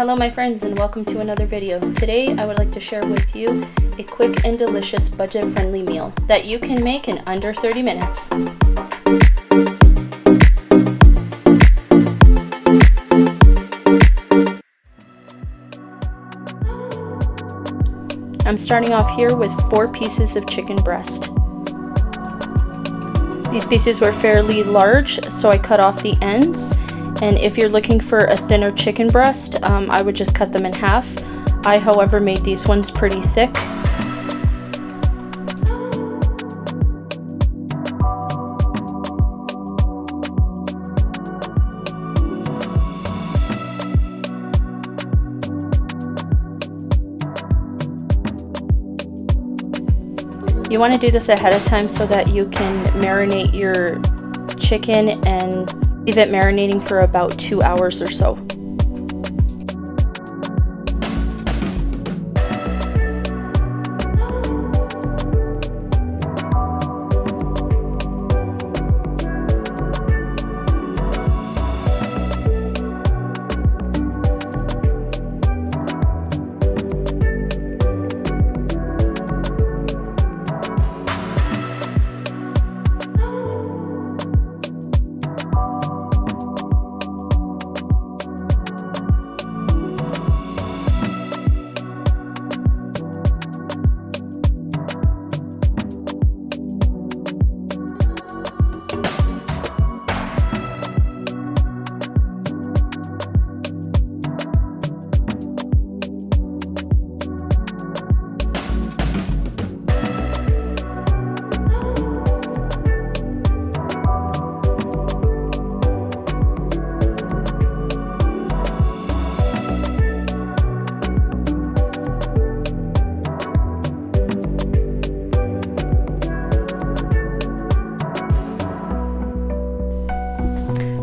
Hello my friends, and welcome to another video. Today I would like to share with you a quick and delicious budget-friendly meal that you can make in under 30 minutes. I'm starting off here with 4 pieces of chicken breast. These pieces were fairly large, so I cut off the ends. And if you're looking for a thinner chicken breast, I would just cut them in half. I, however, made these ones pretty thick. You want to do this ahead of time so that you can marinate your chicken and leave it marinating for about 2 hours or so.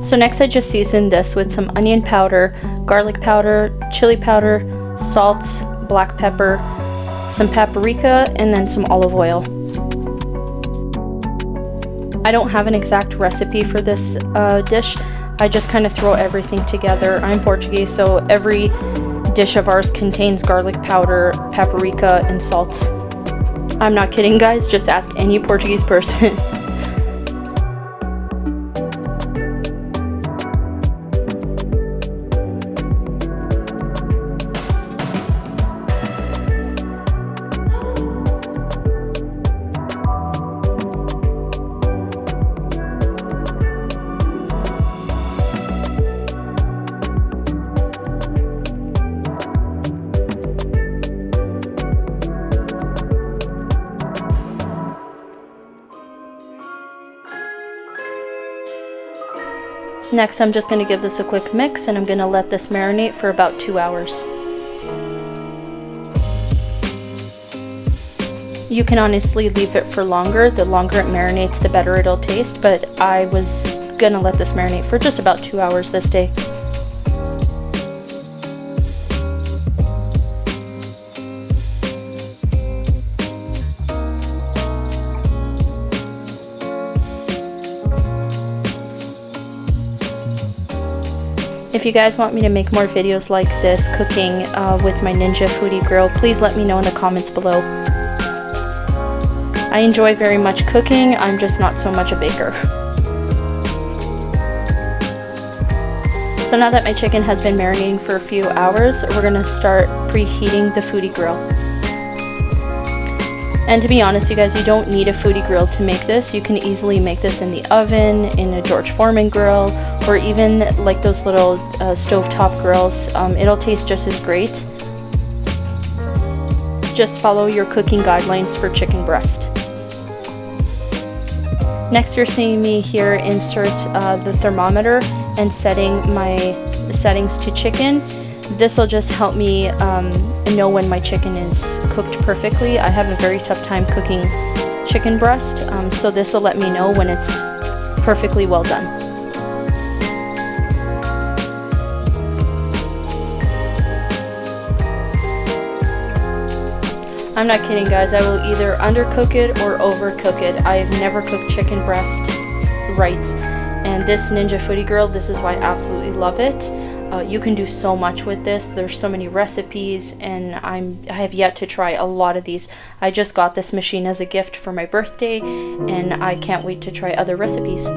So next I just seasoned this with some onion powder, garlic powder, chili powder, salt, black pepper, some paprika, and then some olive oil. I don't have an exact recipe for this dish. I just kind of throw everything together. I'm Portuguese, so every dish of ours contains garlic powder, paprika, and salt. I'm not kidding, guys, just ask any Portuguese person. Next, I'm just going to give this a quick mix, and I'm going to let this marinate for about 2 hours. You can honestly leave it for longer. The longer it marinates, the better it'll taste, but I was going to let this marinate for just about 2 hours this day. If you guys want me to make more videos like this, cooking with my Ninja Foodi Grill, please let me know in the comments below. I enjoy very much cooking, I'm just not so much a baker. So now that my chicken has been marinating for a few hours, we're going to start preheating the Foodi Grill. And to be honest, you guys, you don't need a Foodi Grill to make this. You can easily make this in the oven, in a George Foreman grill, or even like those little stovetop grills. It'll taste just as great. Just follow your cooking guidelines for chicken breast. Next, you're seeing me here insert the thermometer and setting my settings to chicken. This will just help me know when my chicken is cooked perfectly. I have a very tough time cooking chicken breast, so this will let me know when it's perfectly well done. I'm not kidding, guys. I will either undercook it or overcook it. I've never cooked chicken breast right. And this Ninja Foodi Grill, this is why I absolutely love it. You can do so much with this. There's so many recipes, and I have yet to try a lot of these. I just got this machine as a gift for my birthday, and I can't wait to try other recipes.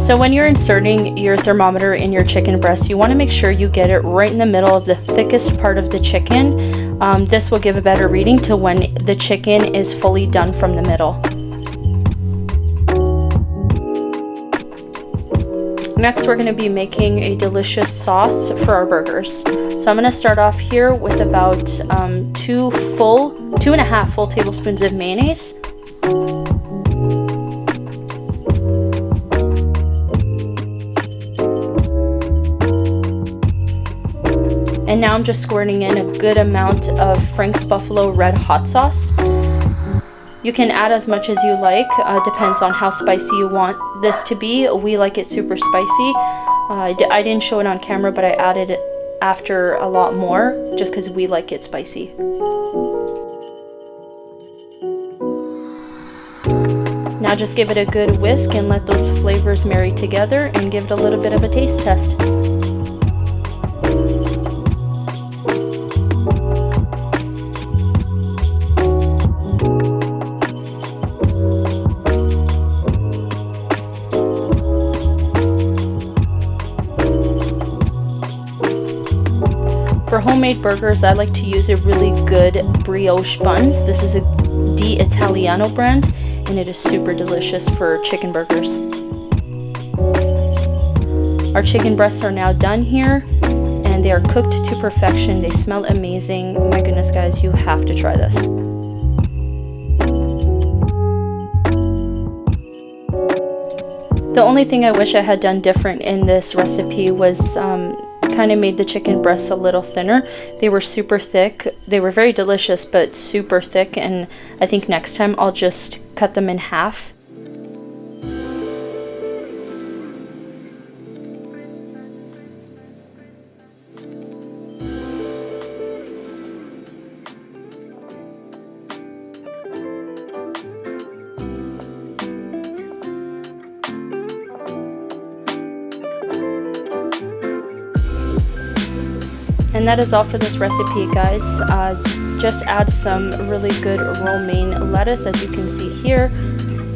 So when you're inserting your thermometer in your chicken breast, you want to make sure you get it right in the middle of the thickest part of the chicken. This will give a better reading to when the chicken is fully done from the middle. Next, we're going to be making a delicious sauce for our burgers. So I'm going to start off here with about 2.5 full tablespoons of mayonnaise. And now I'm just squirting in a good amount of Frank's Buffalo Red Hot Sauce. You can add as much as you like, depends on how spicy you want this to be. We like it super spicy. I didn't show it on camera, but I added it after a lot more, just because we like it spicy. Now just give it a good whisk and let those flavors marry together and give it a little bit of a taste test. For homemade burgers, I like to use a really good brioche buns. This is a Di Italiano brand, and it is super delicious for chicken burgers. Our chicken breasts are now done here, and they are cooked to perfection. They smell amazing. My goodness, guys, you have to try this. The only thing I wish I had done different in this recipe was kind of made the chicken breasts a little thinner. They were super thick. They were very delicious, but super thick, and I think next time I'll just cut them in half. And that is all for this recipe, guys. Just add some really good romaine lettuce, as you can see here.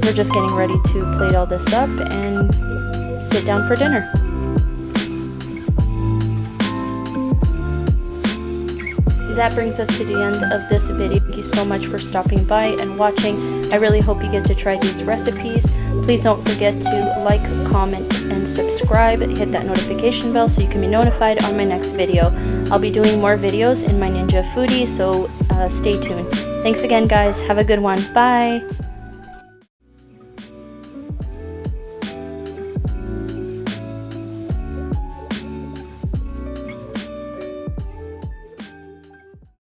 We're just getting ready to plate all this up and sit down for dinner. That brings us to the end of this video. Thank you so much for stopping by and watching. I really hope you get to try these recipes. Please don't forget to like, comment, and subscribe. Hit that notification bell so you can be notified on my next video. I'll be doing more videos in my Ninja Foodi, so stay tuned. Thanks again, guys. Have a good one. Bye.